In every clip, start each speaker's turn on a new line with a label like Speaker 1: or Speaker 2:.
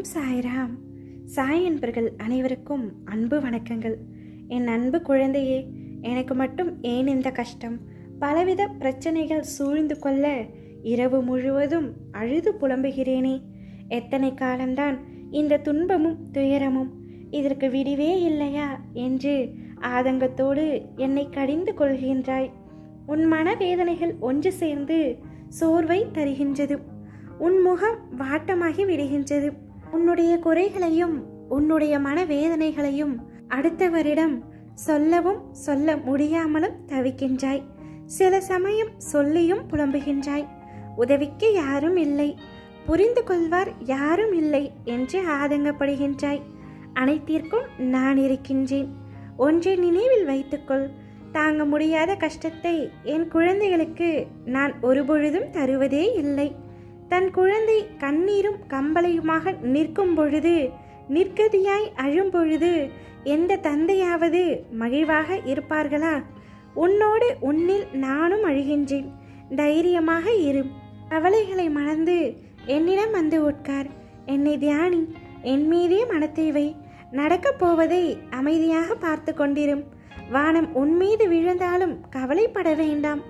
Speaker 1: ஓம் சாய்ராம். சாய் என்பர்கள் அனைவருக்கும் அன்பு வணக்கங்கள். என் அன்பு குழந்தையே, எனக்கு மட்டும் ஏன் இந்த கஷ்டம்? பலவித பிரச்சனைகள் சூழ்ந்து கொள்ள இரவு முழுவதும் அழுது புலம்புகிறேனே. எத்தனை காலம்தான் இந்த துன்பமும் துயரமும்? இதற்கு விடிவே இல்லையா என்று ஆதங்கத்தோடு என்னை கடிந்து கொள்கின்றாய். உன் மனவேதனைகள் ஒன்று சேர்ந்து சோர்வை தருகின்றது. உன் முகம் வாட்டமாகி விடுகின்றது. உன்னுடைய குறைகளையும் உன்னுடைய மனவேதனைகளையும் அடுத்தவரிடம் சொல்லவும் சொல்ல முடியாமலும் தவிக்கின்றாய். சில சமயம் சொல்லியும் புலம்புகின்றாய். உதவிக்கு யாரும் இல்லை, புரிந்து கொள்வார் யாரும் இல்லை என்று ஆதங்கப்படுகின்றாய். அனைத்திற்கும் நான் இருக்கின்றேன். ஒன்றை நினைவில் வைத்துக்கொள். தாங்க முடியாத கஷ்டத்தை என் குழந்தைகளுக்கு நான் ஒருபொழுதும் தருவதே இல்லை. தன் குழந்தை கண்ணீரும் கம்பளையுமாக நிற்கும் பொழுது, நிற்கதியாய் அழும் பொழுது எந்த தந்தையாவது மகிழ்வாக இருப்பார்களா? உன்னோடு உன்னில் நானும் அழுகின்றேன். தைரியமாக இரு. கவலைகளை மறந்து என்னிடம் வந்து உட்கார். என்னை தியானி. என் மீதே மனத்தை வை. நடக்கப் போவதை அமைதியாக பார்த்து கொண்டிரும். வானம் உன் மீது விழுந்தாலும் கவலைப்பட வேண்டாம்.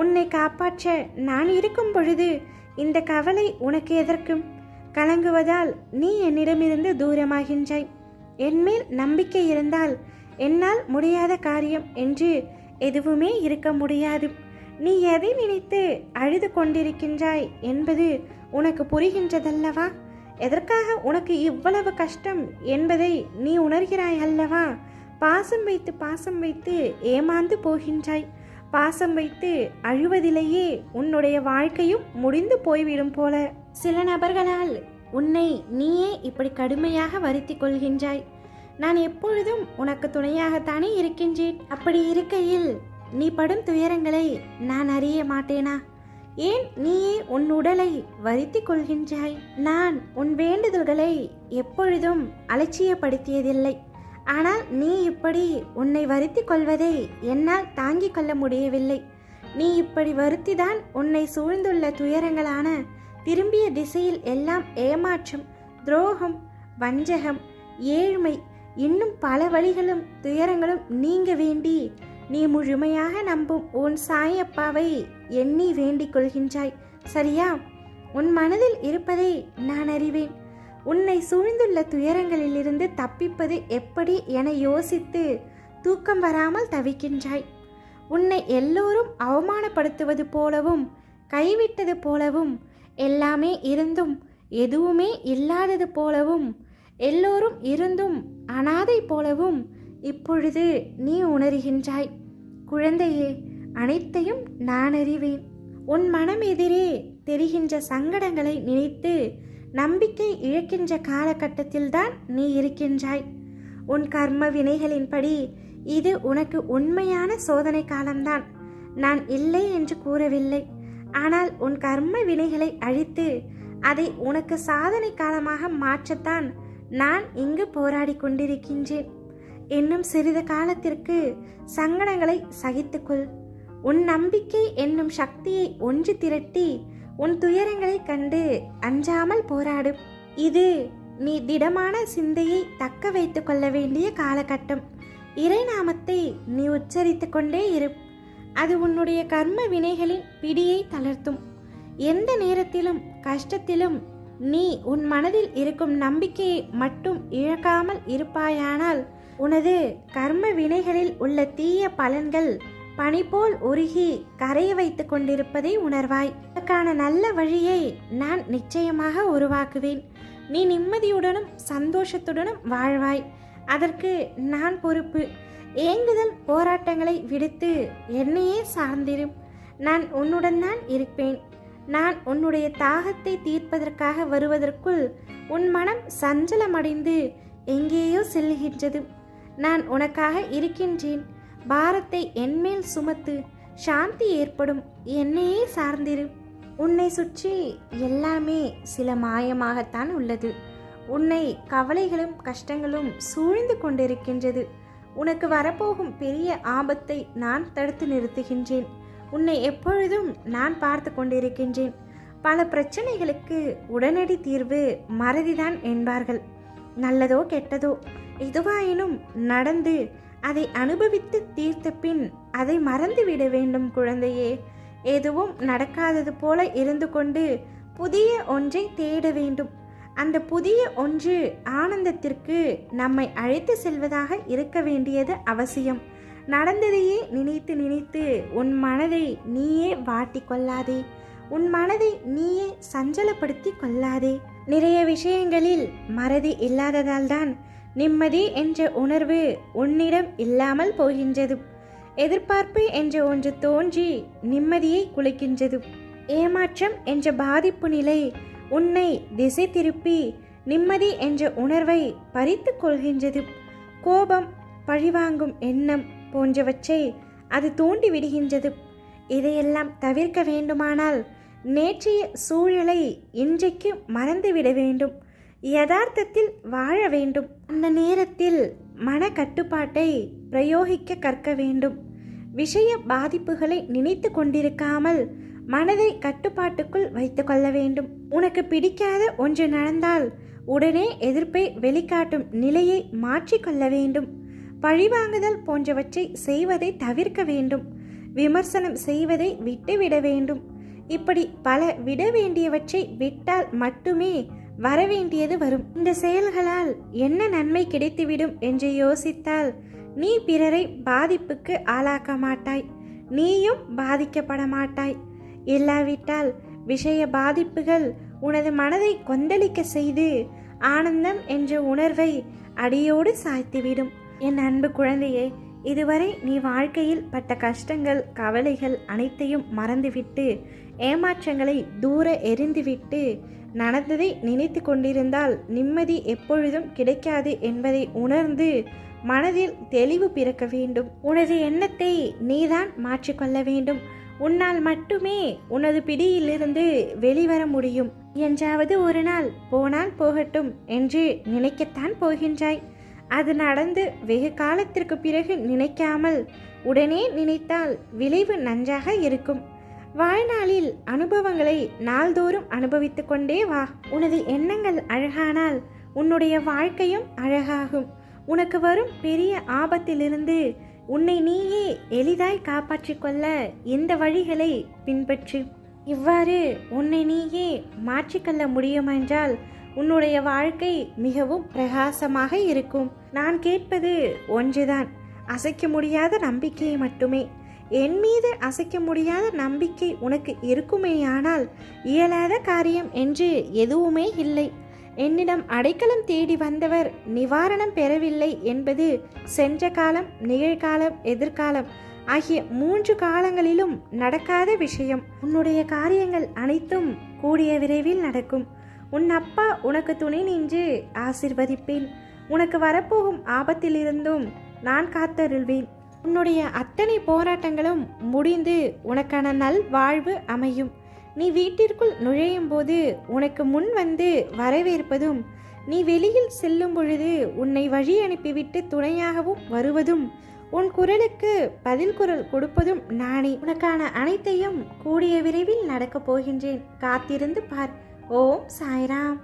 Speaker 1: உன்னை காப்பாற்ற நான் இருக்கும் பொழுது இந்த கவலை உனக்கு எதற்கும்? கலங்குவதால் நீ என்னிடமிருந்து தூரமாகின்றாய். என்மேல் நம்பிக்கை இருந்தால் என்னால் முடியாத காரியம் என்று எதுவுமே இருக்க முடியாது. நீ எதை நினைத்து அழுது கொண்டிருக்கின்றாய் என்பது உனக்கு புரிகின்றதல்லவா? எதற்காக உனக்கு இவ்வளவு கஷ்டம் என்பதை நீ உணர்கிறாய் அல்லவா? பாசம் வைத்து ஏமாந்து போகின்றாய். பாசம் வைத்து அழுவதிலேயே உன்னுடைய வாழ்க்கையும் முடிந்து போய்விடும் போல. சில நபர்களால் உன்னை நீயே இப்படி கடுமையாக வருத்தி கொள்கின்றாய். நான் எப்பொழுதும் உனக்கு துணையாகத்தானே இருக்கின்றேன். அப்படி இருக்கையில் நீ படும் துயரங்களை நான் அறிய மாட்டேனா? ஏன் நீயே உன் உடலை வருத்தி கொள்கின்றாய்? நான் உன் வேண்டுதல்களை எப்பொழுதும் அலட்சியப்படுத்தியதில்லை. ஆனால் நீ இப்படி உன்னை வருத்தி கொள்வதை என்னால் தாங்கிக் கொள்ள முடியவில்லை. நீ இப்படி வருத்திதான் உன்னை சூழ்ந்துள்ள துயரங்களான திரும்பிய திசையில் எல்லாம் ஏமாற்றம், துரோகம், வஞ்சகம், ஏழ்மை, இன்னும் பல வழிகளும் துயரங்களும் நீங்க வேண்டி நீ முழுமையாக நம்பும் உன் சாயப்பாவை எண்ணி வேண்டிக் கொள்கின்றாய். சரியா? உன் மனதில் இருப்பதை நான் அறிவேன். உன்னை சூழ்ந்துள்ள துயரங்களிலிருந்து தப்பிப்பது எப்படி என யோசித்து தூக்கம் வராமல் தவிக்கின்றாய். உன்னை எல்லோரும் அவமானப்படுத்துவது போலவும் கைவிட்டது போலவும், எல்லாமே இருந்தும் எதுவுமே இல்லாதது போலவும், எல்லோரும் இருந்தும் அனாதை போலவும் இப்பொழுது நீ உணர்கின்றாய். குழந்தையே, அனைத்தையும் நான் அறிவேன். உன் மனம் எதிரே தெரிகின்ற சங்கடங்களை நினைத்து நம்பிக்கை இழக்கின்ற காலகட்டத்தில்தான் நீ இருக்கின்றாய். உன் கர்ம வினைகளின்படி இது உனக்கு உண்மையான சோதனை காலம்தான். நான் இல்லை என்று கூறவில்லை. ஆனால் உன் கர்ம வினைகளை அழித்து அதை உனக்கு சாதனை காலமாக மாற்றத்தான் நான் இங்கு போராடி கொண்டிருக்கின்றேன். இன்னும் சிறிது காலத்திற்கு சங்கடங்களை சகித்துக்கொள். உன் நம்பிக்கை என்னும் சக்தியை ஒன்று திரட்டி உன் துயரங்களை கண்டு அஞ்சாமல் போராடு. இது நீ திடமான சிந்தையை தக்க வைத்து கொள்ள வேண்டிய காலகட்டம். இறைநாமத்தை நீ உச்சரித்து கொண்டே இரு. அது உன்னுடைய கர்ம வினைகளின் பிடியை தளர்த்தும். எந்த நேரத்திலும் கஷ்டத்திலும் நீ உன் மனதில் இருக்கும் நம்பிக்கையை மட்டும் இழக்காமல் இருப்பாயானால் உனது கர்ம வினைகளில் உள்ள தீய பலன்கள் பனி போல் உருகி கரைய வைத்து கொண்டிருப்பதை உணர்வாய். அதற்கான நல்ல வழியை நான் நிச்சயமாக உருவாக்குவேன். நீ நிம்மதியுடனும் சந்தோஷத்துடனும் வாழ்வாய். அதற்கு நான் பொறுப்பு. ஏங்குதல் போராட்டங்களை விடுத்து என்னையே சார்ந்திரும். நான் உன்னுடன் தான் இருப்பேன். நான் உன்னுடைய தாகத்தை தீர்ப்பதற்காக வருவதற்குள் உன் மனம் சஞ்சலமடைந்து எங்கேயோ செல்கின்றது. நான் உனக்காக இருக்கின்றேன். பாரத்தை என்மேல் சுமத்து. சாந்தி ஏற்படும். என்னையே சார்ந்திரு. உன்னை சுற்றி எல்லாமே சில மாயமாகத்தான் உள்ளது. உன்னை கவலைகளும் கஷ்டங்களும் சூழ்ந்து கொண்டிருக்கின்றது. உனக்கு வரப்போகும் பெரிய ஆபத்தை நான் தடுத்து நிறுத்துகின்றேன். உன்னை எப்பொழுதும் நான் பார்த்து கொண்டிருக்கின்றேன். பல பிரச்சனைகளுக்கு உடனடி தீர்வு மறதிதான் என்பார்கள். நல்லதோ கெட்டதோ எதுவாயினும் நடந்து அதை அனுபவித்து தீர்த்த பின் அதை மறந்துவிட வேண்டும் குழந்தையே. எதுவும் நடக்காதது போல இருந்து கொண்டு புதிய ஒன்றை தேட வேண்டும். அந்த புதிய ஒன்று ஆனந்தத்திற்கு நம்மை அழைத்து செல்வதாக இருக்க வேண்டியது அவசியம். நடந்ததையே நினைத்து நினைத்து உன் மனதை நீயே வாட்டி கொள்ளாதே. உன் மனதை நீயே சஞ்சலப்படுத்தி கொள்ளாதே. நிறைய விஷயங்களில் மறதி இல்லாததால் தான் நிம்மதி என்ற உணர்வு உன்னிடம் இல்லாமல் போகின்றது. எதிர்பார்ப்பு என்ற ஒன்று தோன்றி நிம்மதியை குலைக்கின்றது. ஏமாற்றம் என்ற பாதிப்பு நிலை உன்னை திசை திருப்பி நிம்மதி என்ற உணர்வை பறித்து கொள்கின்றது. கோபம், பழிவாங்கும் எண்ணம் போன்றவற்றை அது தூண்டி விடுகின்றது. இதையெல்லாம் தவிர்க்க வேண்டுமானால் நேற்றைய சூழலை இன்றைக்கு மறந்துவிட வேண்டும். யதார்த்தத்தில் வாழ வேண்டும். அந்த நேரத்தில் மன கட்டுப்பாட்டை பிரயோகிக்க கற்க வேண்டும். விஷய பாதிப்புகளை நினைத்து கொண்டிருக்காமல் மனதை கட்டுப்பாட்டுக்குள் வைத்து கொள்ள வேண்டும். உனக்கு பிடிக்காத ஒன்று நடந்தால் உடனே எதிர்ப்பை வெளிக்காட்டும் நிலையை மாற்றிக்கொள்ள வேண்டும். பழிவாங்குதல் போன்றவற்றை செய்வதை தவிர்க்க வேண்டும். விமர்சனம் செய்வதை விட்டுவிட வேண்டும். இப்படி பல விட வேண்டியவற்றை விட்டால் மட்டுமே வரவேண்டியது வரும். இந்த செயல்களால் என்ன நன்மை கிடைத்துவிடும் என்று யோசித்தால் நீ பிறரை பாதிப்புக்கு ஆளாக்க மாட்டாய். நீயும் பாதிக்கப்பட மாட்டாய். இல்லாவிட்டால் விஷய பாதிப்புகள் உனது மனதை கொந்தளிக்க செய்து ஆனந்தம் என்ற உணர்வை அடியோடு சாய்த்துவிடும். என் அன்பு குழந்தையே, இதுவரை நீ வாழ்க்கையில் பட்ட கஷ்டங்கள், கவலைகள் அனைத்தையும் மறந்துவிட்டு ஏமாற்றங்களை தூர எறிந்துவிட்டு நடந்ததை நினைத்து கொண்டிருந்தால் நிம்மதி எப்பொழுதும் கிடைக்காது என்பதை உணர்ந்து மனதில் தெளிவு பிறக்க வேண்டும். உனது எண்ணத்தை நீதான் மாற்றிக்கொள்ள வேண்டும். உன்னால் மட்டுமே உனது பிடியிலிருந்து வெளிவர முடியும். என்றாவது ஒரு நாள் போனால் போகட்டும் என்று நினைக்கத்தான் போகின்றாய். அது நடந்து வெகு காலத்திற்கு பிறகு நினைக்காமல் உடனே நினைத்தால் விளைவு நன்றாக இருக்கும். வாழ்நாளில் அனுபவங்களை நாள்தோறும் அனுபவித்து கொண்டே வா. உனது எண்ணங்கள் அழகானால் உன்னுடைய வாழ்க்கையும் அழகாகும். உனக்கு வரும் பெரிய ஆபத்திலிருந்து உன்னை நீயே எளிதாய் காப்பாற்றிக் கொள்ள இந்த வழிகளை பின்பற்று. இவ்வாறு உன்னை நீயே மாற்றிக்கொள்ள முடியுமென்றால் உன்னுடைய வாழ்க்கை மிகவும் பிரகாசமாக இருக்கும். நான் கேட்பது ஒன்றுதான், அசைக்க முடியாத நம்பிக்கையை மட்டுமே. என் மீது அசைக்க முடியாத நம்பிக்கை உனக்கு இருக்குமேயானால் இயலாத காரியம் என்று எதுவுமே இல்லை. என்னிடம் அடைக்கலம் தேடி வந்தவர் நிவாரணம் பெறவில்லை என்பது சென்ற காலம், நிகழ்காலம், எதிர்காலம் ஆகிய 3 காலங்களிலும் நடக்காத விஷயம். உன்னுடைய காரியங்கள் அனைத்தும் கூடிய விரைவில் நடக்கும். உன் அப்பா உனக்கு துணை நின்று ஆசிர்வதிப்பேன். உனக்கு வரப்போகும் ஆபத்திலிருந்தும் நான் காத்தருள்வேன். உன்னுடைய அத்தனை போராட்டங்களும் முடிந்து உனக்கான நல் வாழ்வு அமையும். நீ வீட்டிற்குள் நுழையும் போது உனக்கு முன் வந்து வரவேற்பதும், நீ வெளியில் செல்லும் பொழுது உன்னை வழி அனுப்பிவிட்டு துணையாகவும் வருவதும், உன் குரலுக்கு பதில் குரல் கொடுப்பதும் நானே. உனக்கான அனைத்தையும் கூடிய விரைவில் நடக்கப் போகின்றேன். காத்திருந்து பார். ஓம் சாய்ராம்.